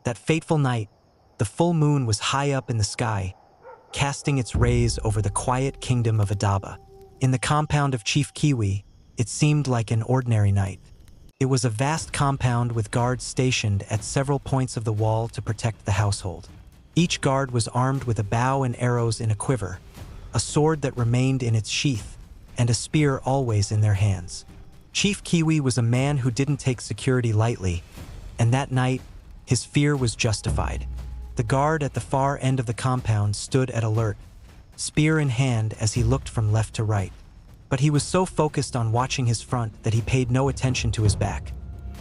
That fateful night, the full moon was high up in the sky, casting its rays over the quiet kingdom of Adaba. In the compound of Chief Kiwi, it seemed like an ordinary night. It was a vast compound with guards stationed at several points of the wall to protect the household. Each guard was armed with a bow and arrows in a quiver, a sword that remained in its sheath, and a spear always in their hands. Chief Kiwi was a man who didn't take security lightly, and that night, his fear was justified. The guard at the far end of the compound stood at alert, spear in hand as he looked from left to right. But he was so focused on watching his front that he paid no attention to his back.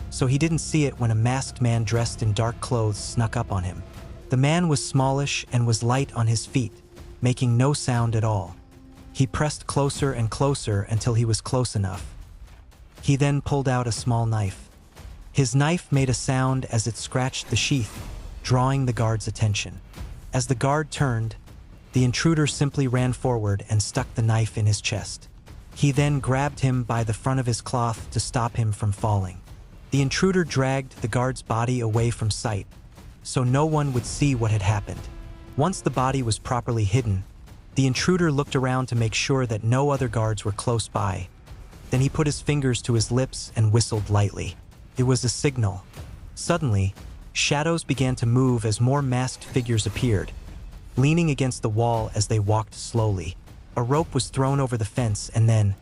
So he didn't see it when a masked man dressed in dark clothes snuck up on him. The man was smallish and was light on his feet, making no sound at all. He pressed closer and closer until he was close enough. He then pulled out a small knife. His knife made a sound as it scratched the sheath, drawing the guard's attention. As the guard turned, the intruder simply ran forward and stuck the knife in his chest. He then grabbed him by the front of his cloth to stop him from falling. The intruder dragged the guard's body away from sight, so no one would see what had happened. Once the body was properly hidden, the intruder looked around to make sure that no other guards were close by. Then he put his fingers to his lips and whistled lightly. It was a signal. Suddenly, shadows began to move as more masked figures appeared, leaning against the wall as they walked slowly. A rope was thrown over the fence and then,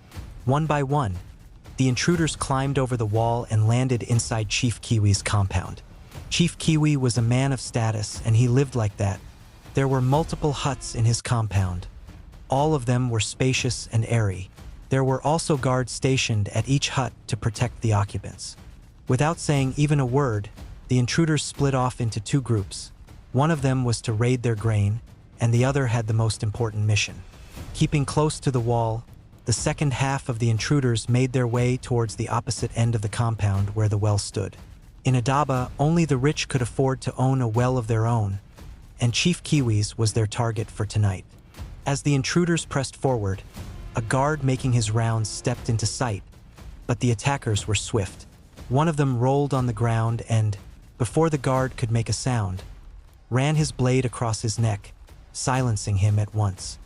one by one, the intruders climbed over the wall and landed inside Chief Kiwi's compound. Chief Kiwi was a man of status and he lived like that. There were multiple huts in his compound. All of them were spacious and airy. There were also guards stationed at each hut to protect the occupants. Without saying even a word, the intruders split off into two groups. One of them was to raid their grain, and the other had the most important mission. Keeping close to the wall, the second half of the intruders made their way towards the opposite end of the compound where the well stood. In Adaba, only the rich could afford to own a well of their own, and Chief Kiwi's was their target for tonight. As the intruders pressed forward, a guard making his rounds stepped into sight, but the attackers were swift. One of them rolled on the ground and, before the guard could make a sound, ran his blade across his neck, silencing him at once.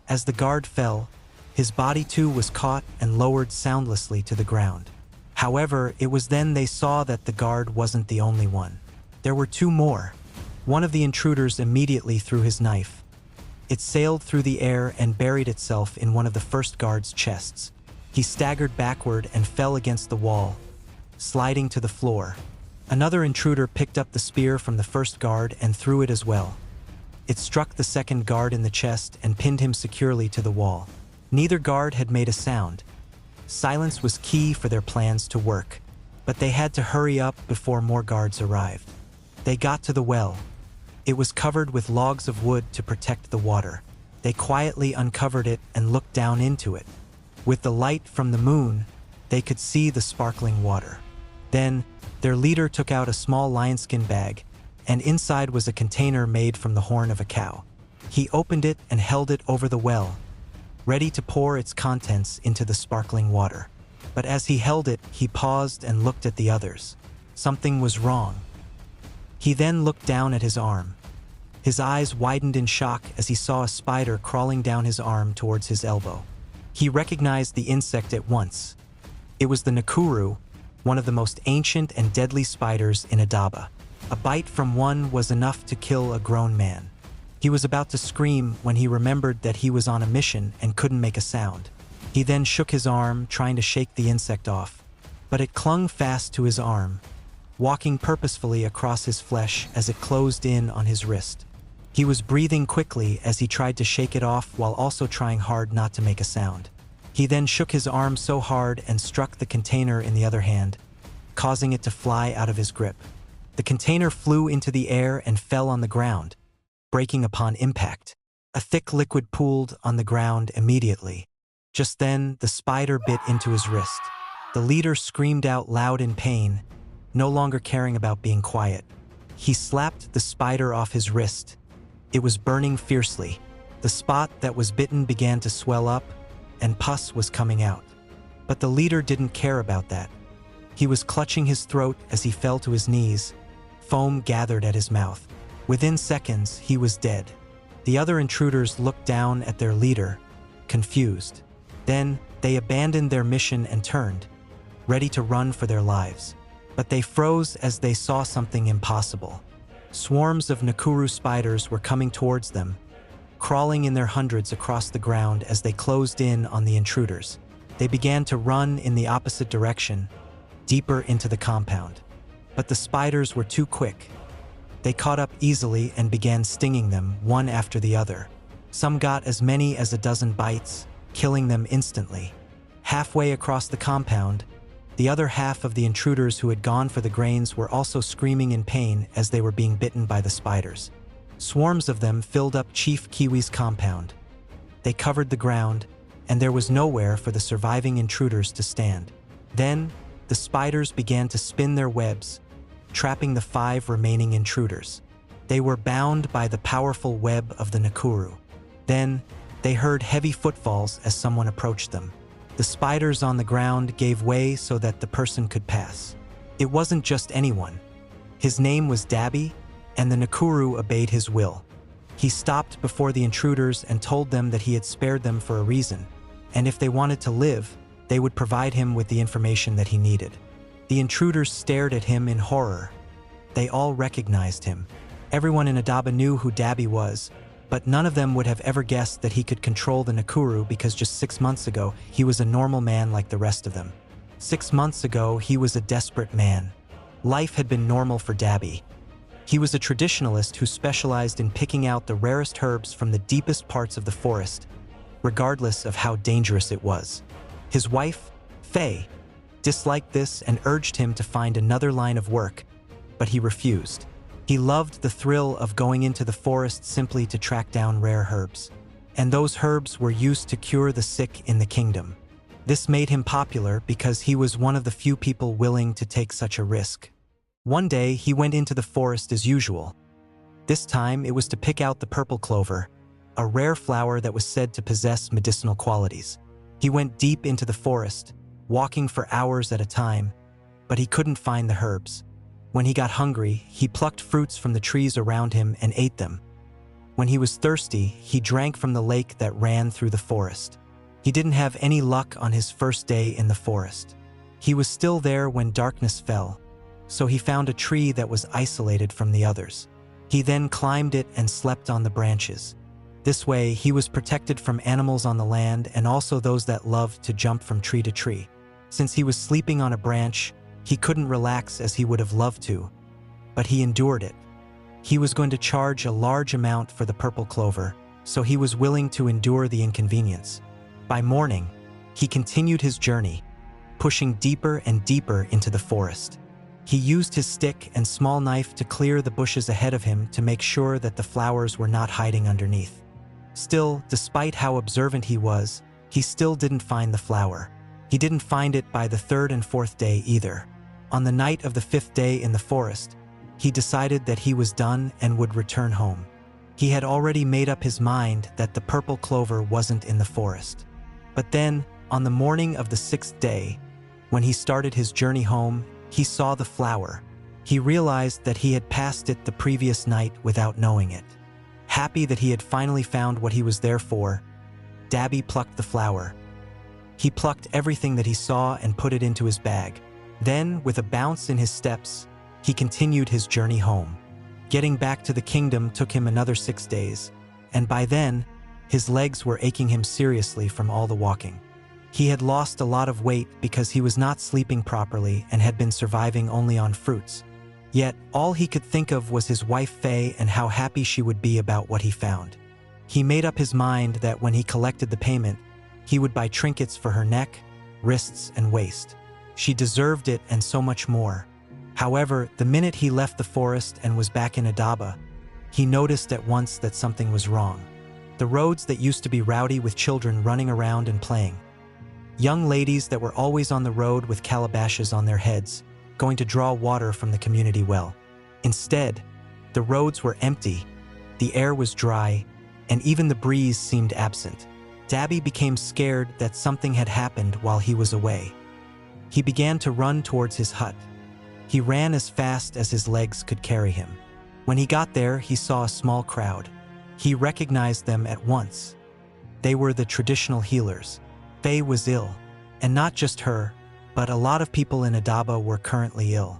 As the guard fell, his body too was caught and lowered soundlessly to the ground. However, it was then they saw that the guard wasn't the only one. There were two more. One of the intruders immediately threw his knife. It sailed through the air and buried itself in one of the first guard's chests. He staggered backward and fell against the wall, sliding to the floor. Another intruder picked up the spear from the first guard and threw it as well. It struck the second guard in the chest and pinned him securely to the wall. Neither guard had made a sound. Silence was key for their plans to work, but they had to hurry up before more guards arrived. They got to the well. It was covered with logs of wood to protect the water. They quietly uncovered it and looked down into it. With the light from the moon, they could see the sparkling water. Then, their leader took out a small lionskin bag, and inside was a container made from the horn of a cow. He opened it and held it over the well, ready to pour its contents into the sparkling water. But as he held it, he paused and looked at the others. Something was wrong. He then looked down at his arm. His eyes widened in shock as he saw a spider crawling down his arm towards his elbow. He recognized the insect at once. It was the Nakuru, one of the most ancient and deadly spiders in Adaba. A bite from one was enough to kill a grown man. He was about to scream when he remembered that he was on a mission and couldn't make a sound. He then shook his arm, trying to shake the insect off, but it clung fast to his arm, walking purposefully across his flesh as it closed in on his wrist. He was breathing quickly as he tried to shake it off while also trying hard not to make a sound. He then shook his arm so hard and struck the container in the other hand, causing it to fly out of his grip. The container flew into the air and fell on the ground, breaking upon impact. A thick liquid pooled on the ground immediately. Just then, the spider bit into his wrist. The leader screamed out loud in pain, no longer caring about being quiet. He slapped the spider off his wrist. It was burning fiercely. The spot that was bitten began to swell up, and pus was coming out. But the leader didn't care about that. He was clutching his throat as he fell to his knees, Foam gathered at his mouth. Within seconds, he was dead. The other intruders looked down at their leader, confused. Then, they abandoned their mission and turned, ready to run for their lives. But they froze as they saw something impossible. Swarms of Nakuru spiders were coming towards them, crawling in their hundreds across the ground as they closed in on the intruders. They began to run in the opposite direction, deeper into the compound. But the spiders were too quick. They caught up easily and began stinging them, one after the other. Some got as many as a dozen bites, killing them instantly. Halfway across the compound, the other half of the intruders who had gone for the grains were also screaming in pain as they were being bitten by the spiders. Swarms of them filled up Chief Kiwi's compound. They covered the ground, and there was nowhere for the surviving intruders to stand. Then, the spiders began to spin their webs, trapping the 5 remaining intruders. They were bound by the powerful web of the Nakuru. Then, they heard heavy footfalls as someone approached them. The spiders on the ground gave way so that the person could pass. It wasn't just anyone. His name was Dabby, and the Nakuru obeyed his will. He stopped before the intruders and told them that he had spared them for a reason, and if they wanted to live, they would provide him with the information that he needed. The intruders stared at him in horror. They all recognized him. Everyone in Adaba knew who Dabby was, but none of them would have ever guessed that he could control the Nakuru because just 6 months ago, he was a normal man like the rest of them. 6 months ago, he was a desperate man. Life had been normal for Dabby. He was a traditionalist who specialized in picking out the rarest herbs from the deepest parts of the forest, regardless of how dangerous it was. His wife, Faye, disliked this and urged him to find another line of work, but he refused. He loved the thrill of going into the forest simply to track down rare herbs. And those herbs were used to cure the sick in the kingdom. This made him popular because he was one of the few people willing to take such a risk. One day, he went into the forest as usual. This time, it was to pick out the purple clover, a rare flower that was said to possess medicinal qualities. He went deep into the forest, walking for hours at a time, but he couldn't find the herbs. When he got hungry, he plucked fruits from the trees around him and ate them. When he was thirsty, he drank from the lake that ran through the forest. He didn't have any luck on his first day in the forest. He was still there when darkness fell, so he found a tree that was isolated from the others. He then climbed it and slept on the branches. This way, he was protected from animals on the land and also those that loved to jump from tree to tree. Since he was sleeping on a branch, he couldn't relax as he would have loved to, but he endured it. He was going to charge a large amount for the purple clover, so he was willing to endure the inconvenience. By morning, he continued his journey, pushing deeper and deeper into the forest. He used his stick and small knife to clear the bushes ahead of him to make sure that the flowers were not hiding underneath. Still, despite how observant he was, he still didn't find the flower. He didn't find it by the 3rd and 4th day either. On the night of the 5th day in the forest, he decided that he was done and would return home. He had already made up his mind that the purple clover wasn't in the forest. But then, on the morning of the 6th day, when he started his journey home, he saw the flower. He realized that he had passed it the previous night without knowing it. Happy that he had finally found what he was there for, Dabby plucked the flower. He plucked everything that he saw and put it into his bag. Then, with a bounce in his steps, he continued his journey home. Getting back to the kingdom took him another 6 days, and by then, his legs were aching him seriously from all the walking. He had lost a lot of weight because he was not sleeping properly and had been surviving only on fruits. Yet, all he could think of was his wife Faye and how happy she would be about what he found. He made up his mind that when he collected the payment, he would buy trinkets for her neck, wrists, and waist. She deserved it and so much more. However, the minute he left the forest and was back in Adaba, he noticed at once that something was wrong. The roads that used to be rowdy with children running around and playing. Young ladies that were always on the road with calabashes on their heads, going to draw water from the community well. Instead, the roads were empty, the air was dry, and even the breeze seemed absent. Dabby became scared that something had happened while he was away. He began to run towards his hut. He ran as fast as his legs could carry him. When he got there, he saw a small crowd. He recognized them at once. They were the traditional healers. Faye was ill, and not just her, but a lot of people in Adaba were currently ill.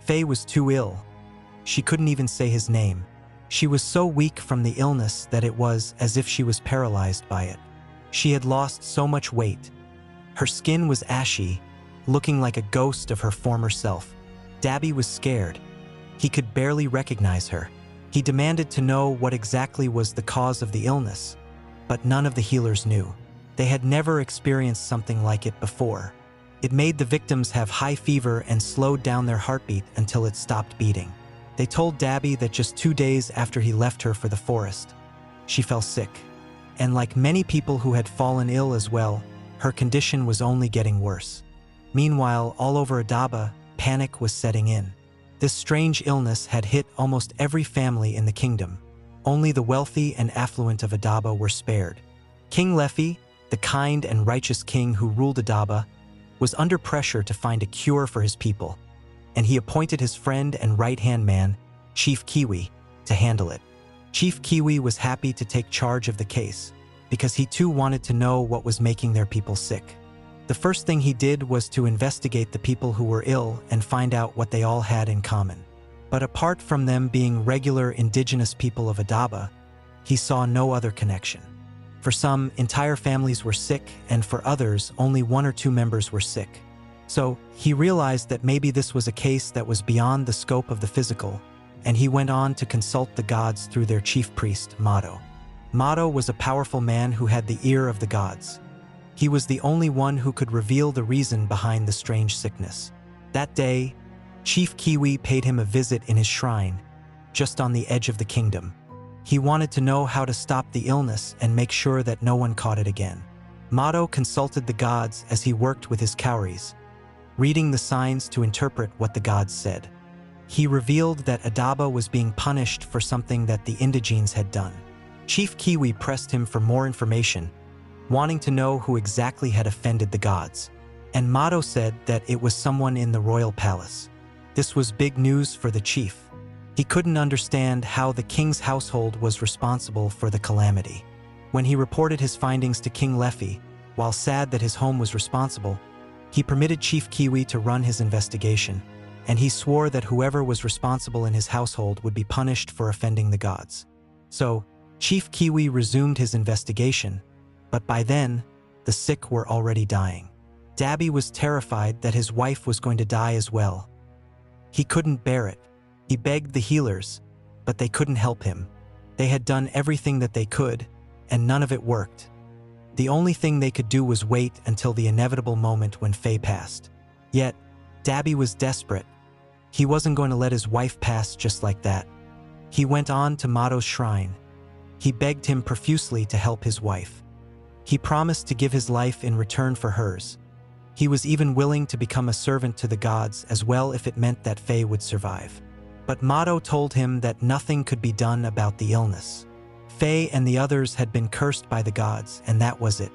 Faye was too ill. She couldn't even say his name. She was so weak from the illness that it was as if she was paralyzed by it. She had lost so much weight. Her skin was ashy, looking like a ghost of her former self. Dabby was scared. He could barely recognize her. He demanded to know what exactly was the cause of the illness, but none of the healers knew. They had never experienced something like it before. It made the victims have high fever and slowed down their heartbeat until it stopped beating. They told Dabby that just 2 days after he left her for the forest, she fell sick. And like many people who had fallen ill as well, her condition was only getting worse. Meanwhile, all over Adaba, panic was setting in. This strange illness had hit almost every family in the kingdom. Only the wealthy and affluent of Adaba were spared. King Lefi, the kind and righteous king who ruled Adaba, was under pressure to find a cure for his people, and he appointed his friend and right-hand man, Chief Kiwi, to handle it. Chief Kiwi was happy to take charge of the case, because he too wanted to know what was making their people sick. The first thing he did was to investigate the people who were ill and find out what they all had in common. But apart from them being regular indigenous people of Adaba, he saw no other connection. For some, entire families were sick, and for others, only 1 or 2 members were sick. So, he realized that maybe this was a case that was beyond the scope of the physical, and he went on to consult the gods through their chief priest, Mado. Mado was a powerful man who had the ear of the gods. He was the only one who could reveal the reason behind the strange sickness. That day, Chief Kiwi paid him a visit in his shrine, just on the edge of the kingdom. He wanted to know how to stop the illness and make sure that no one caught it again. Mado consulted the gods as he worked with his cowries, reading the signs to interpret what the gods said. He revealed that Adaba was being punished for something that the indigenes had done. Chief Kiwi pressed him for more information, wanting to know who exactly had offended the gods, and Mado said that it was someone in the royal palace. This was big news for the chief. He couldn't understand how the king's household was responsible for the calamity. When he reported his findings to King Lefi, while sad that his home was responsible, he permitted Chief Kiwi to run his investigation, and he swore that whoever was responsible in his household would be punished for offending the gods. So, Chief Kiwi resumed his investigation, but by then, the sick were already dying. Dabby was terrified that his wife was going to die as well. He couldn't bear it. He begged the healers, but they couldn't help him. They had done everything that they could, and none of it worked. The only thing they could do was wait until the inevitable moment when Faye passed. Yet, Dabby was desperate. He wasn't going to let his wife pass just like that. He went on to Mado's shrine. He begged him profusely to help his wife. He promised to give his life in return for hers. He was even willing to become a servant to the gods as well if it meant that Faye would survive. But Mado told him that nothing could be done about the illness. Faye and the others had been cursed by the gods, and that was it.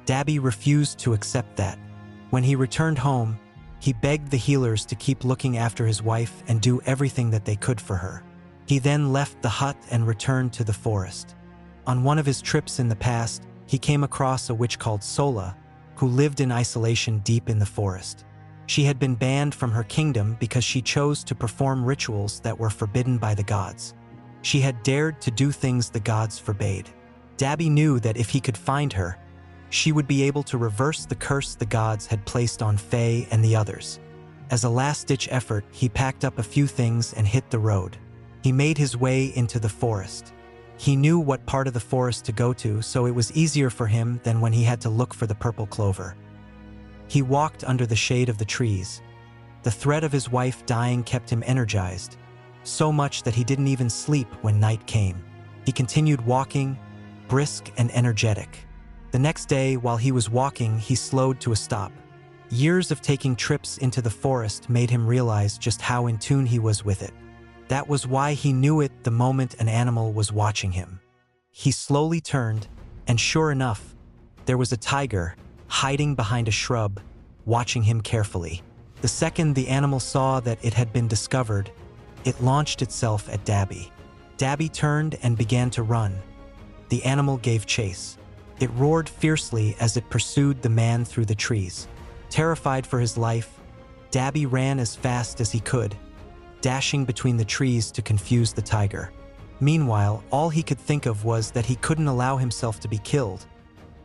Dabby refused to accept that. When he returned home, he begged the healers to keep looking after his wife and do everything that they could for her. He then left the hut and returned to the forest. On one of his trips in the past, he came across a witch called Sola, who lived in isolation deep in the forest. She had been banned from her kingdom because she chose to perform rituals that were forbidden by the gods. She had dared to do things the gods forbade. Dabby knew that if he could find her, she would be able to reverse the curse the gods had placed on Faye and the others. As a last-ditch effort, he packed up a few things and hit the road. He made his way into the forest. He knew what part of the forest to go to, so it was easier for him than when he had to look for the purple clover. He walked under the shade of the trees. The threat of his wife dying kept him energized, so much that he didn't even sleep when night came. He continued walking, brisk and energetic. The next day, while he was walking, he slowed to a stop. Years of taking trips into the forest made him realize just how in tune he was with it. That was why he knew it the moment an animal was watching him. He slowly turned, and sure enough, there was a tiger hiding behind a shrub, watching him carefully. The second the animal saw that it had been discovered, it launched itself at Dabby. Dabby turned and began to run. The animal gave chase. It roared fiercely as it pursued the man through the trees. Terrified for his life, Dabby ran as fast as he could, dashing between the trees to confuse the tiger. Meanwhile, all he could think of was that he couldn't allow himself to be killed,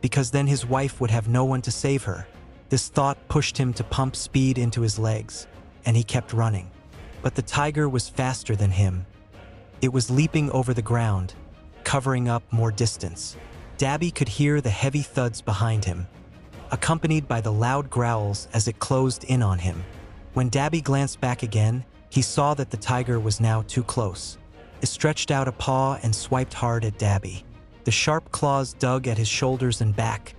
because then his wife would have no one to save her. This thought pushed him to pump speed into his legs, and he kept running. But the tiger was faster than him. It was leaping over the ground, covering up more distance. Dabby could hear the heavy thuds behind him, accompanied by the loud growls as it closed in on him. When Dabby glanced back again, he saw that the tiger was now too close. It stretched out a paw and swiped hard at Dabby. The sharp claws dug at his shoulders and back,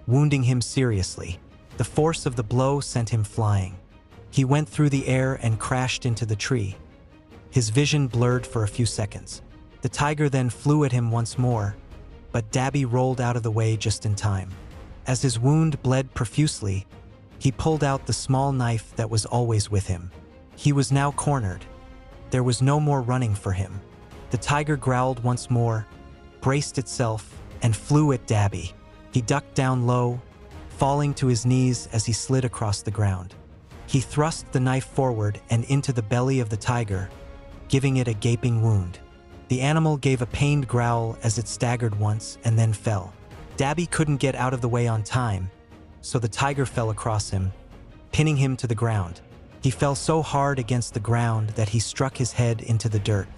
wounding him seriously. The force of the blow sent him flying. He went through the air and crashed into the tree. His vision blurred for a few seconds. The tiger then flew at him once more, but Dabby rolled out of the way just in time. As his wound bled profusely, he pulled out the small knife that was always with him. He was now cornered. There was no more running for him. The tiger growled once more, braced itself, and flew at Dabby. He ducked down low, falling to his knees as he slid across the ground. He thrust the knife forward and into the belly of the tiger, giving it a gaping wound. The animal gave a pained growl as it staggered once and then fell. Dabby couldn't get out of the way on time, so the tiger fell across him, pinning him to the ground. He fell so hard against the ground that he struck his head into the dirt.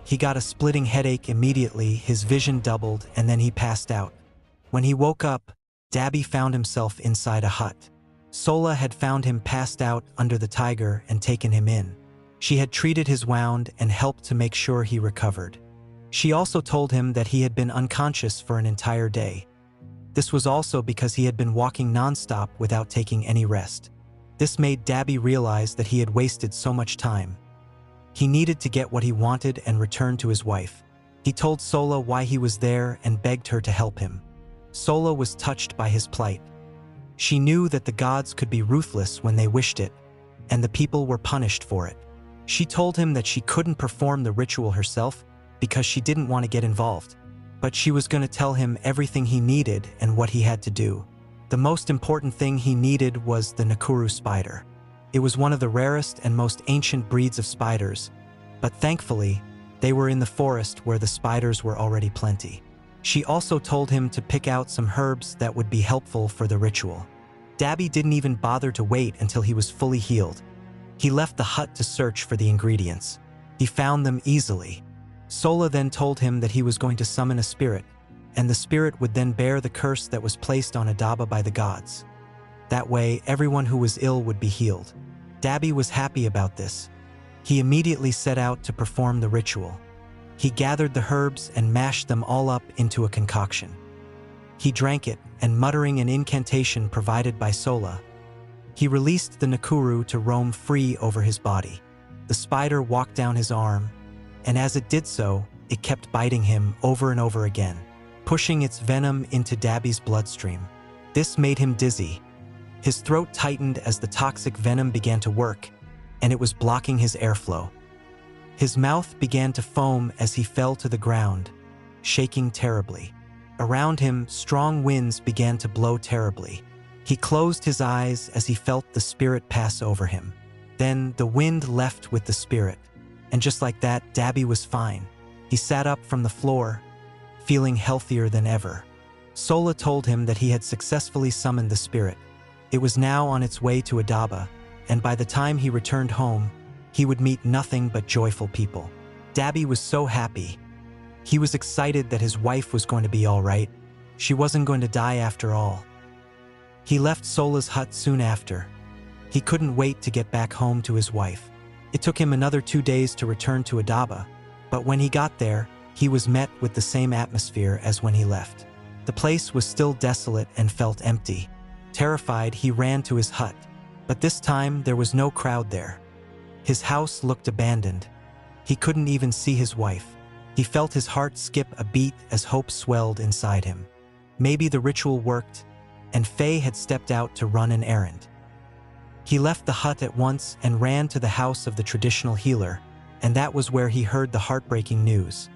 He got a splitting headache immediately, his vision doubled, and then he passed out. When he woke up, Dabby found himself inside a hut. Sola had found him passed out under the tiger and taken him in. She had treated his wound and helped to make sure he recovered. She also told him that he had been unconscious for an entire day. This was also because he had been walking nonstop without taking any rest. This made Dabby realize that he had wasted so much time. He needed to get what he wanted and return to his wife. He told Sola why he was there and begged her to help him. Sola was touched by his plight. She knew that the gods could be ruthless when they wished it, and the people were punished for it. She told him that she couldn't perform the ritual herself because she didn't want to get involved, but she was going to tell him everything he needed and what he had to do. The most important thing he needed was the Nakuru spider. It was one of the rarest and most ancient breeds of spiders, but thankfully, they were in the forest where the spiders were already plenty. She also told him to pick out some herbs that would be helpful for the ritual. Dabby didn't even bother to wait until he was fully healed. He left the hut to search for the ingredients. He found them easily. Sola then told him that he was going to summon a spirit, and the spirit would then bear the curse that was placed on Adaba by the gods. That way, everyone who was ill would be healed. Dabby was happy about this. He immediately set out to perform the ritual. He gathered the herbs and mashed them all up into a concoction. He drank it, and muttering an incantation provided by Sola, he released the Nakuru to roam free over his body. The spider walked down his arm, and as it did so, it kept biting him over and over again, pushing its venom into Dabby's bloodstream. This made him dizzy. His throat tightened as the toxic venom began to work, and it was blocking his airflow. His mouth began to foam as he fell to the ground, shaking terribly. Around him, strong winds began to blow terribly. He closed his eyes as he felt the spirit pass over him. Then the wind left with the spirit, and just like that, Dabby was fine. He sat up from the floor, feeling healthier than ever. Sola told him that he had successfully summoned the spirit. It was now on its way to Adaba, and by the time he returned home, he would meet nothing but joyful people. Dabby was so happy. He was excited that his wife was going to be all right. She wasn't going to die after all. He left Sola's hut soon after. He couldn't wait to get back home to his wife. It took him another 2 days to return to Adaba, but when he got there, he was met with the same atmosphere as when he left. The place was still desolate and felt empty. Terrified, he ran to his hut, but this time there was no crowd there. His house looked abandoned. He couldn't even see his wife. He felt his heart skip a beat as hope swelled inside him. Maybe the ritual worked, and Faye had stepped out to run an errand. He left the hut at once and ran to the house of the traditional healer, and that was where he heard the heartbreaking news.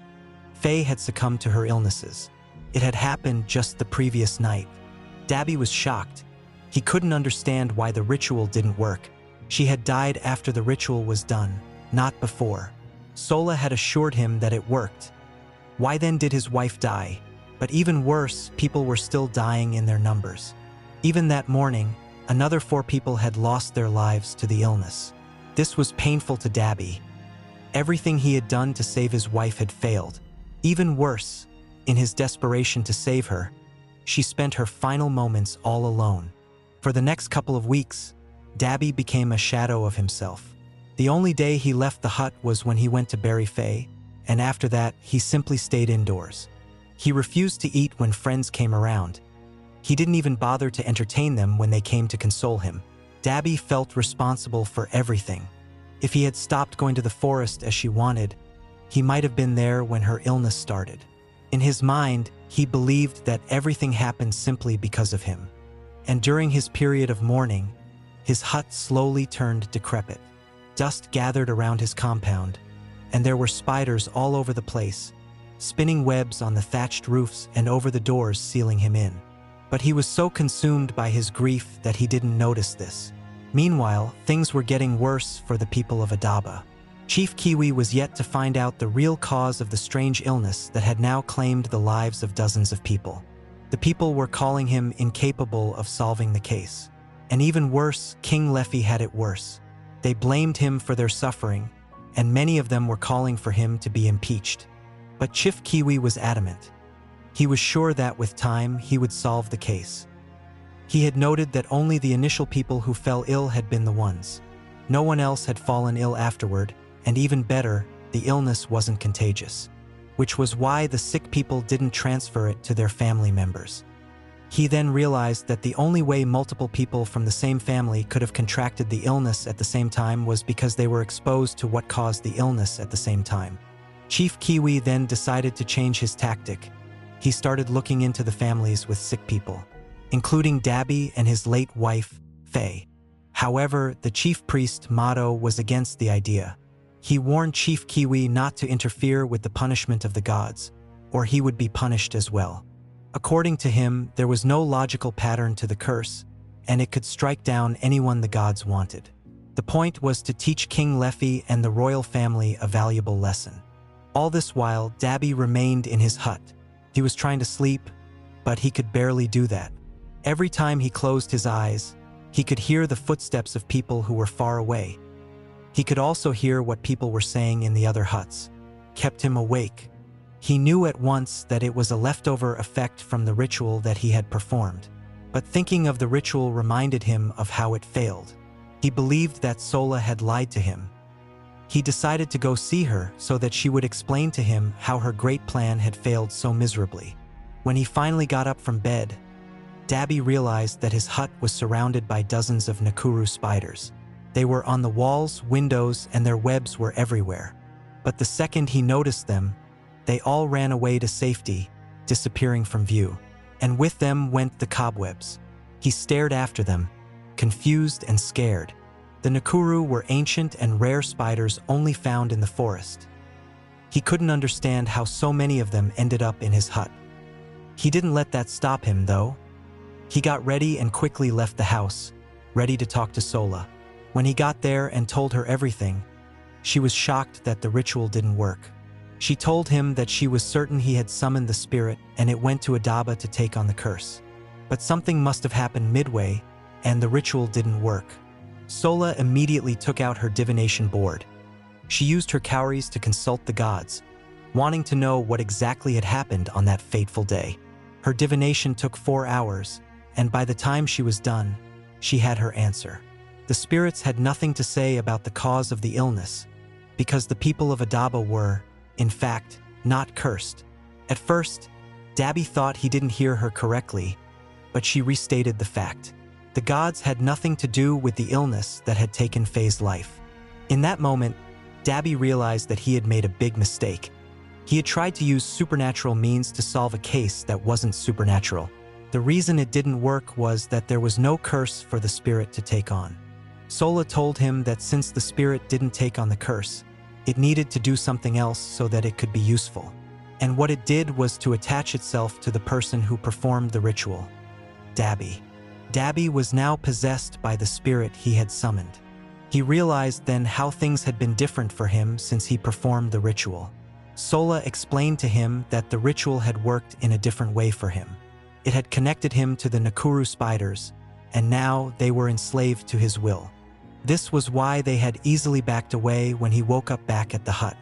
Faye had succumbed to her illnesses. It had happened just the previous night. Dabby was shocked. He couldn't understand why the ritual didn't work. She had died after the ritual was done, not before. Sola had assured him that it worked. Why then did his wife die? But even worse, people were still dying in their numbers. Even that morning, another 4 people had lost their lives to the illness. This was painful to Dabby. Everything he had done to save his wife had failed. Even worse, in his desperation to save her, she spent her final moments all alone. For the next couple of weeks, Dabby became a shadow of himself. The only day he left the hut was when he went to bury Faye, and after that, he simply stayed indoors. He refused to eat when friends came around. He didn't even bother to entertain them when they came to console him. Dabby felt responsible for everything. If he had stopped going to the forest as she wanted, he might have been there when her illness started. In his mind, he believed that everything happened simply because of him. And during his period of mourning, his hut slowly turned decrepit. Dust gathered around his compound, and there were spiders all over the place, spinning webs on the thatched roofs and over the doors sealing him in. But he was so consumed by his grief that he didn't notice this. Meanwhile, things were getting worse for the people of Adaba. Chief Kiwi was yet to find out the real cause of the strange illness that had now claimed the lives of dozens of people. The people were calling him incapable of solving the case. And even worse, King Lefi had it worse. They blamed him for their suffering, and many of them were calling for him to be impeached. But Chief Kiwi was adamant. He was sure that with time he would solve the case. He had noted that only the initial people who fell ill had been the ones. No one else had fallen ill afterward, and even better, the illness wasn't contagious, which was why the sick people didn't transfer it to their family members. He then realized that the only way multiple people from the same family could have contracted the illness at the same time was because they were exposed to what caused the illness at the same time. Chief Kiwi then decided to change his tactic. He started looking into the families with sick people, including Dabby and his late wife, Faye. However, the chief priest, Mado, was against the idea. He warned Chief Kiwi not to interfere with the punishment of the gods, or he would be punished as well. According to him, there was no logical pattern to the curse, and it could strike down anyone the gods wanted. The point was to teach King Lefi and the royal family a valuable lesson. All this while, Dabby remained in his hut. He was trying to sleep, but he could barely do that. Every time he closed his eyes, he could hear the footsteps of people who were far away. He could also hear what people were saying in the other huts. Kept him awake. He knew at once that it was a leftover effect from the ritual that he had performed. But thinking of the ritual reminded him of how it failed. He believed that Sola had lied to him. He decided to go see her so that she would explain to him how her great plan had failed so miserably. When he finally got up from bed, Dabby realized that his hut was surrounded by dozens of Nakuru spiders. They were on the walls, windows, and their webs were everywhere. But the second he noticed them, they all ran away to safety, disappearing from view. And with them went the cobwebs. He stared after them, confused and scared. The Nakuru were ancient and rare spiders only found in the forest. He couldn't understand how so many of them ended up in his hut. He didn't let that stop him, though. He got ready and quickly left the house, ready to talk to Sola. When he got there and told her everything, she was shocked that the ritual didn't work. She told him that she was certain he had summoned the spirit and it went to Adaba to take on the curse. But something must have happened midway, and the ritual didn't work. Sola immediately took out her divination board. She used her cowries to consult the gods, wanting to know what exactly had happened on that fateful day. Her divination took 4 hours, and by the time she was done, she had her answer. The spirits had nothing to say about the cause of the illness, because the people of Adaba were, in fact, not cursed. At first, Dabby thought he didn't hear her correctly, but she restated the fact. The gods had nothing to do with the illness that had taken Faye's life. In that moment, Dabby realized that he had made a big mistake. He had tried to use supernatural means to solve a case that wasn't supernatural. The reason it didn't work was that there was no curse for the spirit to take on. Sola told him that since the spirit didn't take on the curse, it needed to do something else so that it could be useful. And what it did was to attach itself to the person who performed the ritual, Dabby. Dabby was now possessed by the spirit he had summoned. He realized then how things had been different for him since he performed the ritual. Sola explained to him that the ritual had worked in a different way for him. It had connected him to the Nakuru spiders, and now they were enslaved to his will. This was why they had easily backed away when he woke up back at the hut.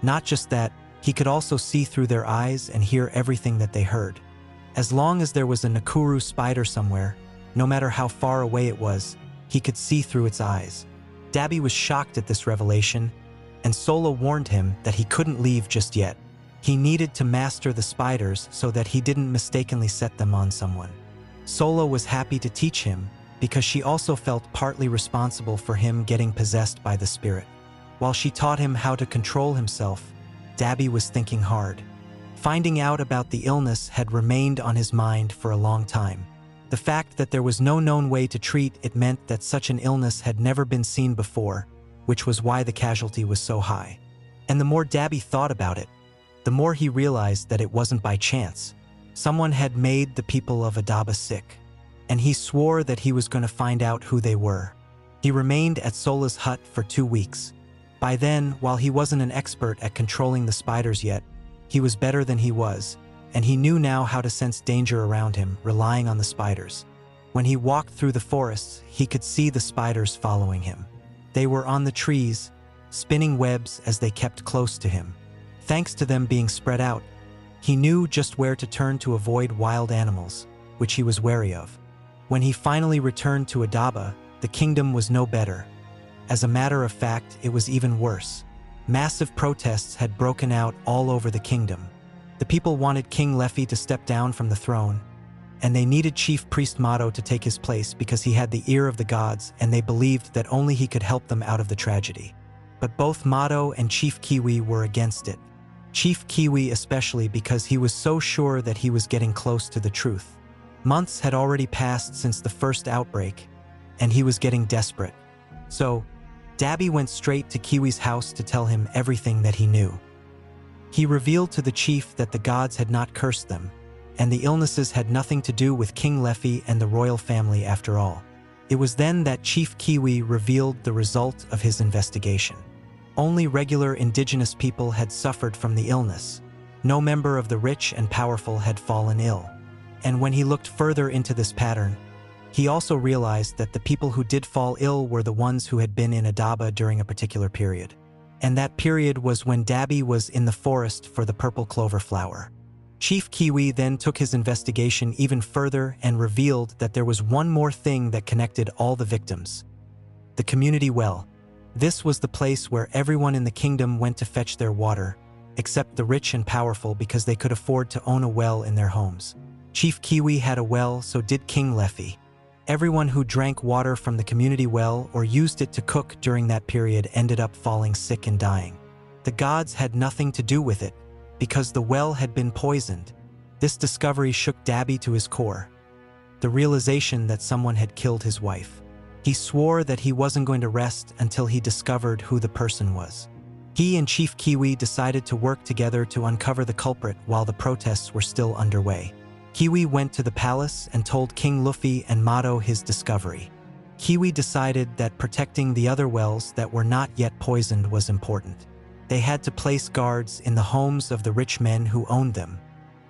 Not just that, he could also see through their eyes and hear everything that they heard. As long as there was a Nakuru spider somewhere, no matter how far away it was, he could see through its eyes. Dabby was shocked at this revelation, and Sola warned him that he couldn't leave just yet. He needed to master the spiders so that he didn't mistakenly set them on someone. Sola was happy to teach him because she also felt partly responsible for him getting possessed by the spirit. While she taught him how to control himself, Dabby was thinking hard. Finding out about the illness had remained on his mind for a long time. The fact that there was no known way to treat it meant that such an illness had never been seen before, which was why the casualty was so high. And the more Dabby thought about it, the more he realized that it wasn't by chance. Someone had made the people of Adaba sick, and he swore that he was going to find out who they were. He remained at Sola's hut for 2 weeks. By then, while he wasn't an expert at controlling the spiders yet, he was better than he was, and he knew now how to sense danger around him, relying on the spiders. When he walked through the forests, he could see the spiders following him. They were on the trees, spinning webs as they kept close to him. Thanks to them being spread out, he knew just where to turn to avoid wild animals, which he was wary of. When he finally returned to Adaba, the kingdom was no better. As a matter of fact, it was even worse. Massive protests had broken out all over the kingdom. The people wanted King Lefi to step down from the throne, and they needed Chief Priest Mato to take his place because he had the ear of the gods and they believed that only he could help them out of the tragedy. But both Mato and Chief Kiwi were against it. Chief Kiwi especially because he was so sure that he was getting close to the truth. Months had already passed since the first outbreak, and he was getting desperate. So, Dabby went straight to Kiwi's house to tell him everything that he knew. He revealed to the chief that the gods had not cursed them, and the illnesses had nothing to do with King Lefi and the royal family after all. It was then that Chief Kiwi revealed the result of his investigation. Only regular indigenous people had suffered from the illness. No member of the rich and powerful had fallen ill. And when he looked further into this pattern, he also realized that the people who did fall ill were the ones who had been in Adaba during a particular period. And that period was when Dabby was in the forest for the purple clover flower. Chief Kiwi then took his investigation even further and revealed that there was one more thing that connected all the victims: the community well. This was the place where everyone in the kingdom went to fetch their water, except the rich and powerful because they could afford to own a well in their homes. Chief Kiwi had a well, so did King Lefi. Everyone who drank water from the community well or used it to cook during that period ended up falling sick and dying. The gods had nothing to do with it, because the well had been poisoned. This discovery shook Dabby to his core. The realization that someone had killed his wife. He swore that he wasn't going to rest until he discovered who the person was. He and Chief Kiwi decided to work together to uncover the culprit while the protests were still underway. Kiwi went to the palace and told King Luffy and Mato his discovery. Kiwi decided that protecting the other wells that were not yet poisoned was important. They had to place guards in the homes of the rich men who owned them.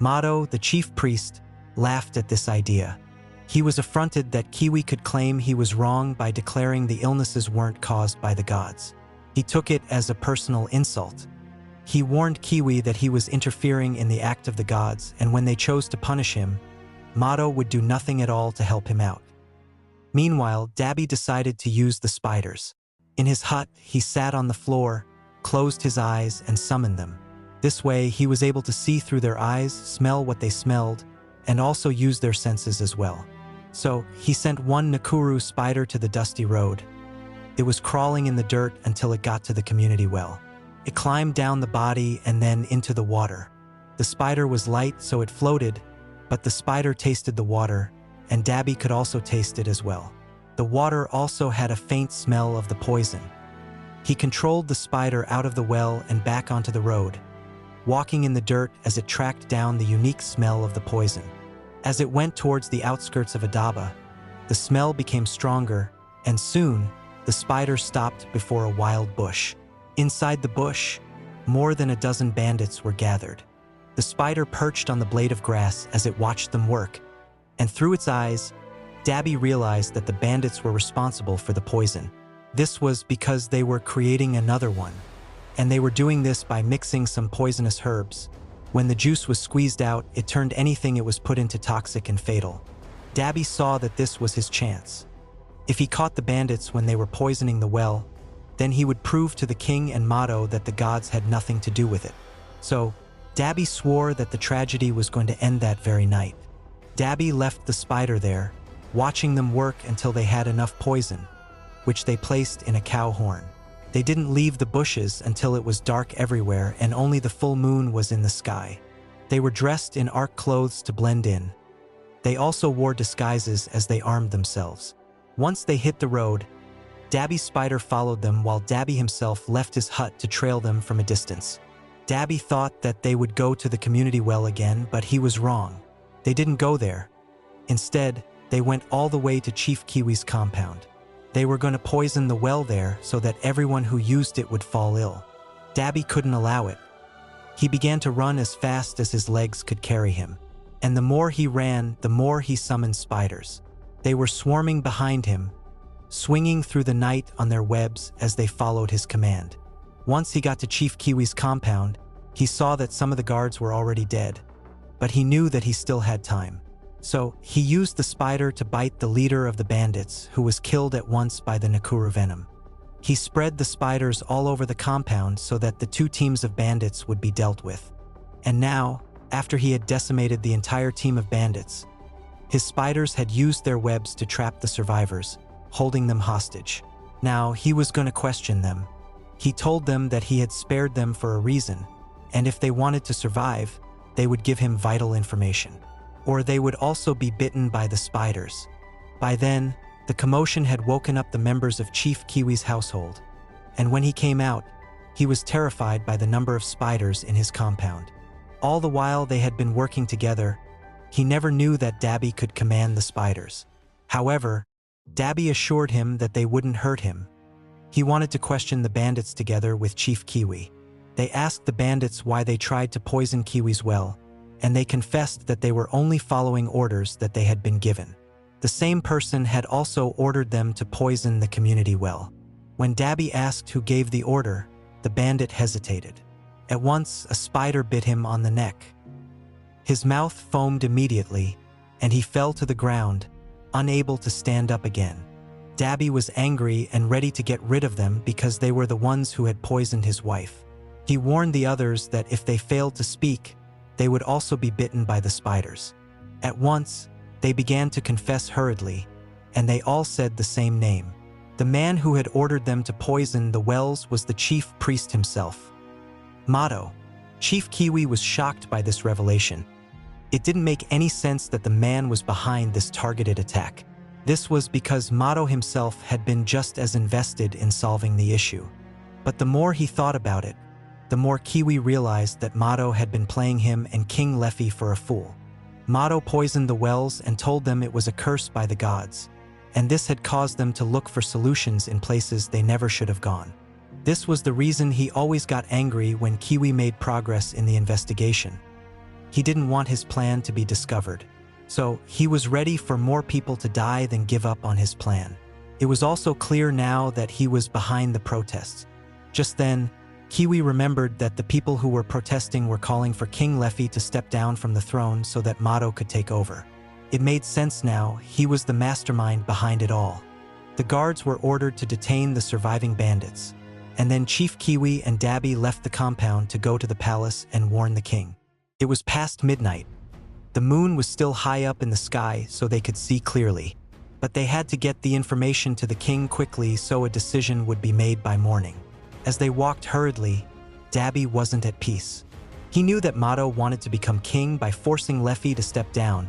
Mato, the chief priest, laughed at this idea. He was affronted that Kiwi could claim he was wrong by declaring the illnesses weren't caused by the gods. He took it as a personal insult. He warned Kiwi that he was interfering in the act of the gods, and when they chose to punish him, Mato would do nothing at all to help him out. Meanwhile, Dabby decided to use the spiders. In his hut, he sat on the floor, closed his eyes, and summoned them. This way, he was able to see through their eyes, smell what they smelled, and also use their senses as well. So, he sent one Nakuru spider to the dusty road. It was crawling in the dirt until it got to the community well. It climbed down the body and then into the water. The spider was light, so it floated, but the spider tasted the water, and Dabby could also taste it as well. The water also had a faint smell of the poison. He controlled the spider out of the well and back onto the road, walking in the dirt as it tracked down the unique smell of the poison. As it went towards the outskirts of Adaba, the smell became stronger, and soon, the spider stopped before a wild bush. Inside the bush, more than a dozen bandits were gathered. The spider perched on the blade of grass as it watched them work, and through its eyes, Dabby realized that the bandits were responsible for the poison. This was because they were creating another one, and they were doing this by mixing some poisonous herbs. When the juice was squeezed out, it turned anything it was put into toxic and fatal. Dabby saw that this was his chance. If he caught the bandits when they were poisoning the well, then he would prove to the king and Mato that the gods had nothing to do with it. So, Dabby swore that the tragedy was going to end that very night. Dabby left the spider there, watching them work until they had enough poison, which they placed in a cow horn. They didn't leave the bushes until it was dark everywhere and only the full moon was in the sky. They were dressed in ark clothes to blend in. They also wore disguises as they armed themselves. Once they hit the road, Dabby's spider followed them while Dabby himself left his hut to trail them from a distance. Dabby thought that they would go to the community well again, but he was wrong. They didn't go there. Instead, they went all the way to Chief Kiwi's compound. They were going to poison the well there so that everyone who used it would fall ill. Dabby couldn't allow it. He began to run as fast as his legs could carry him. And the more he ran, the more he summoned spiders. They were swarming behind him, swinging through the night on their webs as they followed his command. Once he got to Chief Kiwi's compound, he saw that some of the guards were already dead, but he knew that he still had time. So, he used the spider to bite the leader of the bandits, who was killed at once by the Nakuru venom. He spread the spiders all over the compound so that the two teams of bandits would be dealt with. And now, after he had decimated the entire team of bandits, his spiders had used their webs to trap the survivors, holding them hostage. Now, he was going to question them. He told them that he had spared them for a reason, and if they wanted to survive, they would give him vital information. Or they would also be bitten by the spiders. By then, the commotion had woken up the members of Chief Kiwi's household, and when he came out, he was terrified by the number of spiders in his compound. All the while they had been working together, he never knew that Dabby could command the spiders. However, Dabby assured him that they wouldn't hurt him. He wanted to question the bandits together with Chief Kiwi. They asked the bandits why they tried to poison Kiwi's well, and they confessed that they were only following orders that they had been given. The same person had also ordered them to poison the community well. When Dabby asked who gave the order, the bandit hesitated. At once, a spider bit him on the neck. His mouth foamed immediately, and he fell to the ground, unable to stand up again. Dabby was angry and ready to get rid of them because they were the ones who had poisoned his wife. He warned the others that if they failed to speak, they would also be bitten by the spiders. At once, they began to confess hurriedly, and they all said the same name. The man who had ordered them to poison the wells was the chief priest himself. Mato. Chief Kiwi was shocked by this revelation. It didn't make any sense that the man was behind this targeted attack. This was because Mato himself had been just as invested in solving the issue. But the more he thought about it, the more Kiwi realized that Mato had been playing him and King Lefi for a fool. Mato poisoned the wells and told them it was a curse by the gods, and this had caused them to look for solutions in places they never should have gone. This was the reason he always got angry when Kiwi made progress in the investigation. He didn't want his plan to be discovered, so he was ready for more people to die than give up on his plan. It was also clear now that he was behind the protests. Just then, Kiwi remembered that the people who were protesting were calling for King Lefi to step down from the throne so that Mato could take over. It made sense now. He was the mastermind behind it all. The guards were ordered to detain the surviving bandits, and then Chief Kiwi and Dabby left the compound to go to the palace and warn the king. It was past midnight. The moon was still high up in the sky so they could see clearly, but they had to get the information to the king quickly so a decision would be made by morning. As they walked hurriedly, Dabby wasn't at peace. He knew that Mato wanted to become king by forcing Lefi to step down,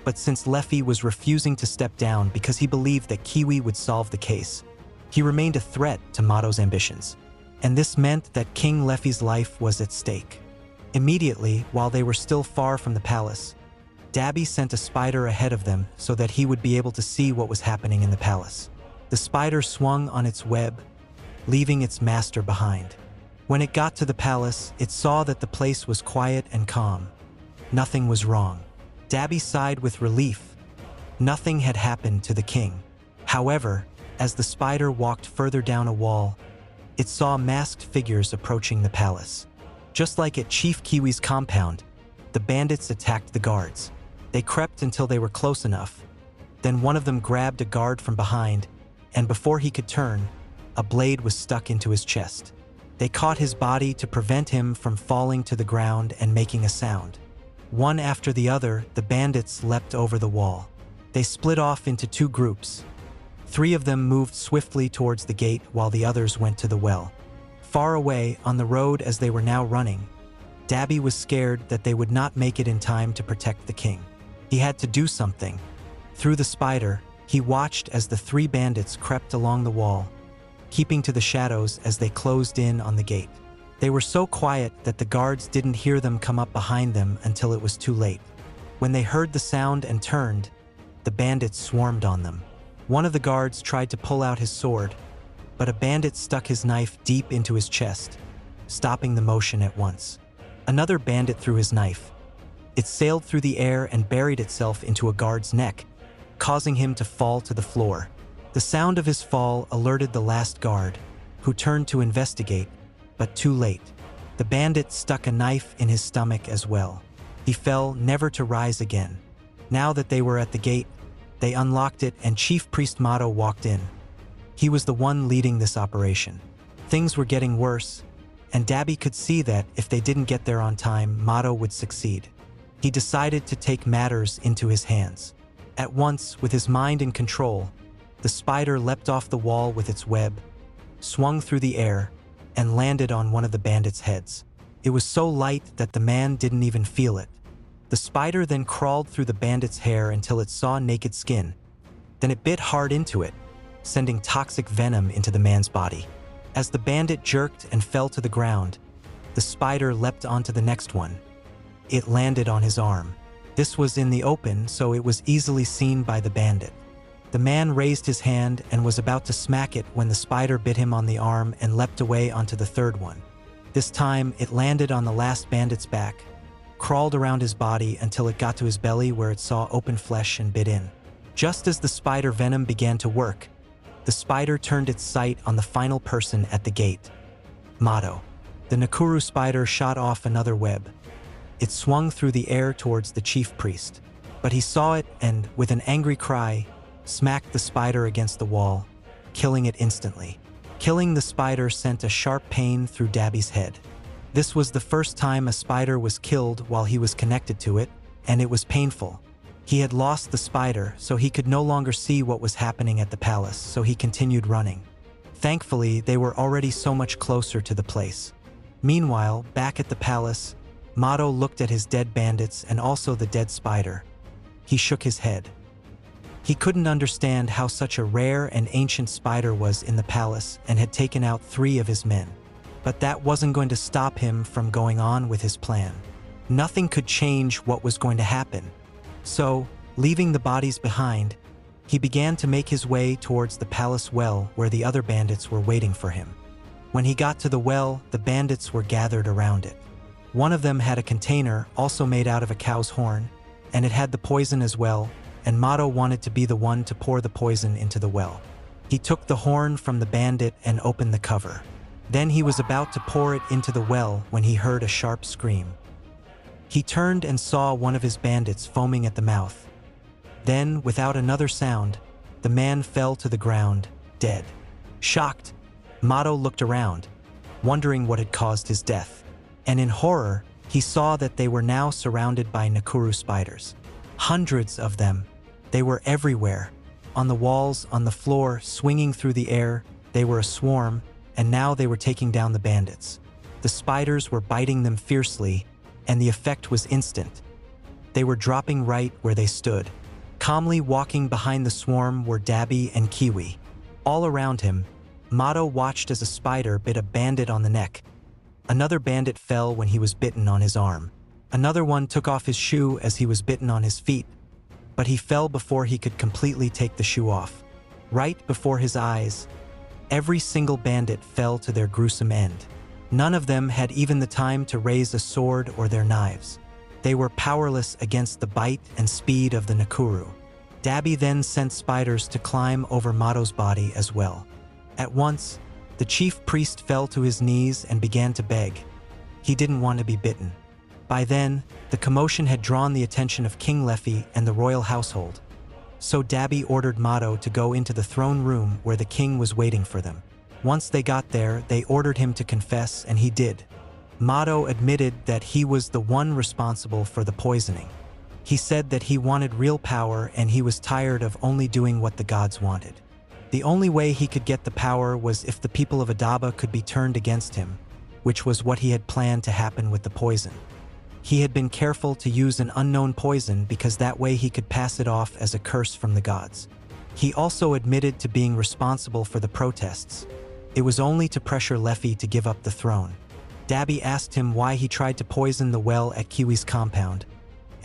But since Leffy was refusing to step down because he believed that Kiwi would solve the case, he remained a threat to Mato's ambitions. And this meant that King Leffy's life was at stake. Immediately, while they were still far from the palace, Dabby sent a spider ahead of them so that he would be able to see what was happening in the palace. The spider swung on its web, leaving its master behind. When it got to the palace, it saw that the place was quiet and calm. Nothing was wrong. Dabby sighed with relief. Nothing had happened to the king. However, as the spider walked further down a wall, it saw masked figures approaching the palace. Just like at Chief Kiwi's compound, the bandits attacked the guards. They crept until they were close enough. Then one of them grabbed a guard from behind, and before he could turn, a blade was stuck into his chest. They caught his body to prevent him from falling to the ground and making a sound. One after the other, the bandits leapt over the wall. They split off into two groups. 3 of them moved swiftly towards the gate while the others went to the well. Far away, on the road as they were now running, Dabby was scared that they would not make it in time to protect the king. He had to do something. Through the spider, he watched as the 3 bandits crept along the wall, keeping to the shadows as they closed in on the gate. They were so quiet that the guards didn't hear them come up behind them until it was too late. When they heard the sound and turned, the bandits swarmed on them. One of the guards tried to pull out his sword, but a bandit stuck his knife deep into his chest, stopping the motion at once. Another bandit threw his knife. It sailed through the air and buried itself into a guard's neck, causing him to fall to the floor. The sound of his fall alerted the last guard, who turned to investigate, but too late. The bandit stuck a knife in his stomach as well. He fell, never to rise again. Now that they were at the gate, they unlocked it and Chief Priest Mato walked in. He was the one leading this operation. Things were getting worse, and Dabby could see that if they didn't get there on time, Mato would succeed. He decided to take matters into his hands. At once, with his mind in control, the spider leapt off the wall with its web, swung through the air, and landed on one of the bandits' heads. It was so light that the man didn't even feel it. The spider then crawled through the bandit's hair until it saw naked skin. Then it bit hard into it, sending toxic venom into the man's body. As the bandit jerked and fell to the ground, the spider leapt onto the next one. It landed on his arm. This was in the open, so it was easily seen by the bandit. The man raised his hand and was about to smack it when the spider bit him on the arm and leapt away onto the third one. This time, it landed on the last bandit's back, crawled around his body until it got to his belly where it saw open flesh and bit in. Just as the spider venom began to work, the spider turned its sight on the final person at the gate, Mato. The Nakuru spider shot off another web. It swung through the air towards the chief priest, but he saw it and, with an angry cry, smacked the spider against the wall, killing it instantly. Killing the spider sent a sharp pain through Dabby's head. This was the first time a spider was killed while he was connected to it, and it was painful. He had lost the spider, so he could no longer see what was happening at the palace, so he continued running. Thankfully, they were already so much closer to the place. Meanwhile, back at the palace, Mato looked at his dead bandits and also the dead spider. He shook his head. He couldn't understand how such a rare and ancient spider was in the palace and had taken out 3 of his men. But that wasn't going to stop him from going on with his plan. Nothing could change what was going to happen. So, leaving the bodies behind, he began to make his way towards the palace well where the other bandits were waiting for him. When he got to the well, the bandits were gathered around it. One of them had a container, also made out of a cow's horn, and it had the poison as well, and Mato wanted to be the one to pour the poison into the well. He took the horn from the bandit and opened the cover. Then he was about to pour it into the well when he heard a sharp scream. He turned and saw one of his bandits foaming at the mouth. Then, without another sound, the man fell to the ground, dead. Shocked, Mato looked around, wondering what had caused his death. And in horror, he saw that they were now surrounded by Nakuru spiders. Hundreds of them. They were everywhere. On the walls, on the floor, swinging through the air. They were a swarm, and now they were taking down the bandits. The spiders were biting them fiercely, and the effect was instant. They were dropping right where they stood. Calmly walking behind the swarm were Dabby and Kiwi. All around him, Mato watched as a spider bit a bandit on the neck. Another bandit fell when he was bitten on his arm. Another one took off his shoe as he was bitten on his feet, but he fell before he could completely take the shoe off. Right before his eyes, every single bandit fell to their gruesome end. None of them had even the time to raise a sword or their knives. They were powerless against the bite and speed of the Nakuru. Dabby then sent spiders to climb over Mato's body as well. At once, the chief priest fell to his knees and began to beg. He didn't want to be bitten. By then, the commotion had drawn the attention of King Leffy and the royal household. So Dabby ordered Mato to go into the throne room where the king was waiting for them. Once they got there, they ordered him to confess, and he did. Mato admitted that he was the one responsible for the poisoning. He said that he wanted real power and he was tired of only doing what the gods wanted. The only way he could get the power was if the people of Adaba could be turned against him, which was what he had planned to happen with the poison. He had been careful to use an unknown poison because that way he could pass it off as a curse from the gods. He also admitted to being responsible for the protests. It was only to pressure Leffy to give up the throne. Dabby asked him why he tried to poison the well at Kiwi's compound,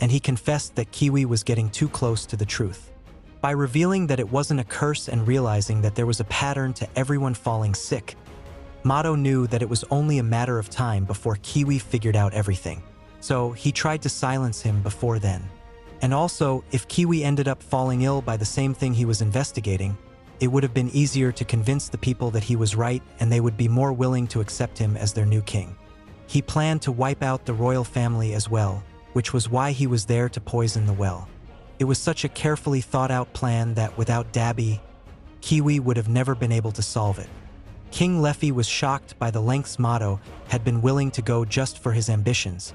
and he confessed that Kiwi was getting too close to the truth. By revealing that it wasn't a curse and realizing that there was a pattern to everyone falling sick, Mato knew that it was only a matter of time before Kiwi figured out everything. So he tried to silence him before then. And also, if Kiwi ended up falling ill by the same thing he was investigating, it would have been easier to convince the people that he was right and they would be more willing to accept him as their new king. He planned to wipe out the royal family as well, which was why he was there to poison the well. It was such a carefully thought out plan that without Dabby, Kiwi would have never been able to solve it. King Leffy was shocked by the lengths Mato had been willing to go just for his ambitions,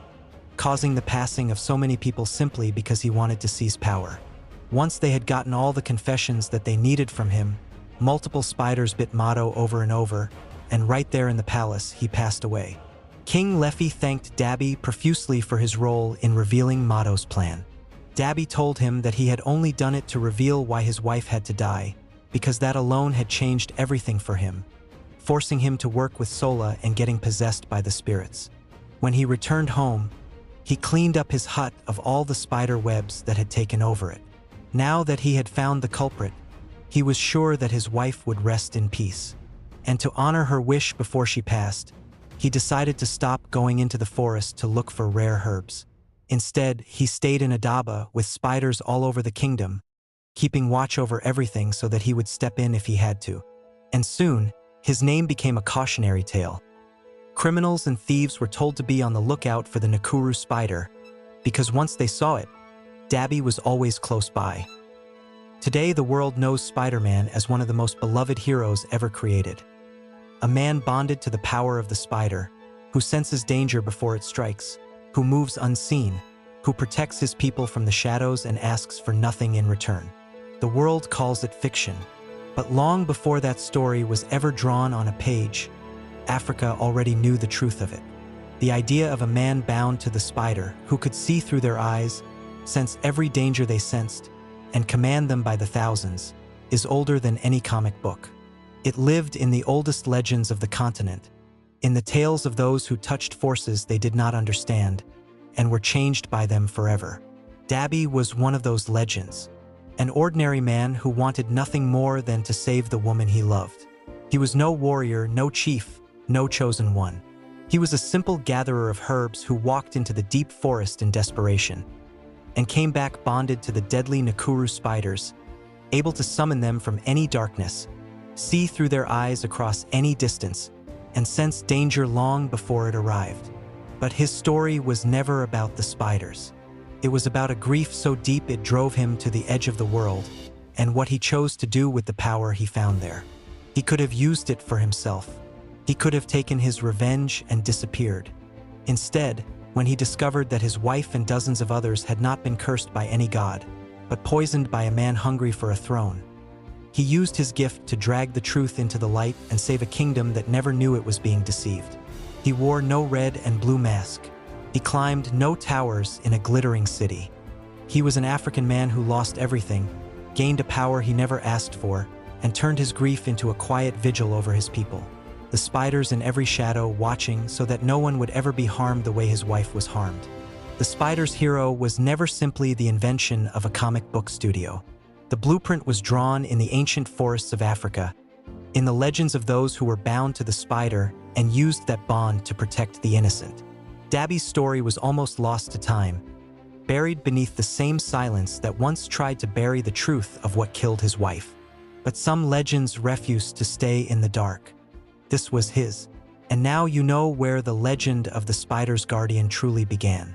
causing the passing of so many people simply because he wanted to seize power. Once they had gotten all the confessions that they needed from him, multiple spiders bit Mato over and over, and right there in the palace, he passed away. King Leffy thanked Dabby profusely for his role in revealing Mato's plan. Dabby told him that he had only done it to reveal why his wife had to die, because that alone had changed everything for him, forcing him to work with Sola and getting possessed by the spirits. When he returned home, he cleaned up his hut of all the spider webs that had taken over it. Now that he had found the culprit, he was sure that his wife would rest in peace. And to honor her wish before she passed, he decided to stop going into the forest to look for rare herbs. Instead, he stayed in Adaba with spiders all over the kingdom, keeping watch over everything so that he would step in if he had to. And soon, his name became a cautionary tale. Criminals and thieves were told to be on the lookout for the Nakuru spider, because once they saw it, Dabby was always close by. Today, the world knows Spider-Man as one of the most beloved heroes ever created. A man bonded to the power of the spider, who senses danger before it strikes, who moves unseen, who protects his people from the shadows and asks for nothing in return. The world calls it fiction, but long before that story was ever drawn on a page, Africa already knew the truth of it. The idea of a man bound to the spider, who could see through their eyes, sense every danger they sensed, and command them by the thousands, is older than any comic book. It lived in the oldest legends of the continent, in the tales of those who touched forces they did not understand, and were changed by them forever. Dabby was one of those legends, an ordinary man who wanted nothing more than to save the woman he loved. He was no warrior, no chief, no chosen one. He was a simple gatherer of herbs who walked into the deep forest in desperation, and came back bonded to the deadly Nakuru spiders, able to summon them from any darkness, see through their eyes across any distance, and sense danger long before it arrived. But his story was never about the spiders. It was about a grief so deep it drove him to the edge of the world, and what he chose to do with the power he found there. He could have used it for himself. He could have taken his revenge and disappeared. Instead, when he discovered that his wife and dozens of others had not been cursed by any god, but poisoned by a man hungry for a throne, he used his gift to drag the truth into the light and save a kingdom that never knew it was being deceived. He wore no red and blue mask. He climbed no towers in a glittering city. He was an African man who lost everything, gained a power he never asked for, and turned his grief into a quiet vigil over his people. The spiders in every shadow watching so that no one would ever be harmed the way his wife was harmed. The spider's hero was never simply the invention of a comic book studio. The blueprint was drawn in the ancient forests of Africa, in the legends of those who were bound to the spider and used that bond to protect the innocent. Dabby's story was almost lost to time, buried beneath the same silence that once tried to bury the truth of what killed his wife. But some legends refused to stay in the dark. This was his. And now you know where the legend of the spider's guardian truly began.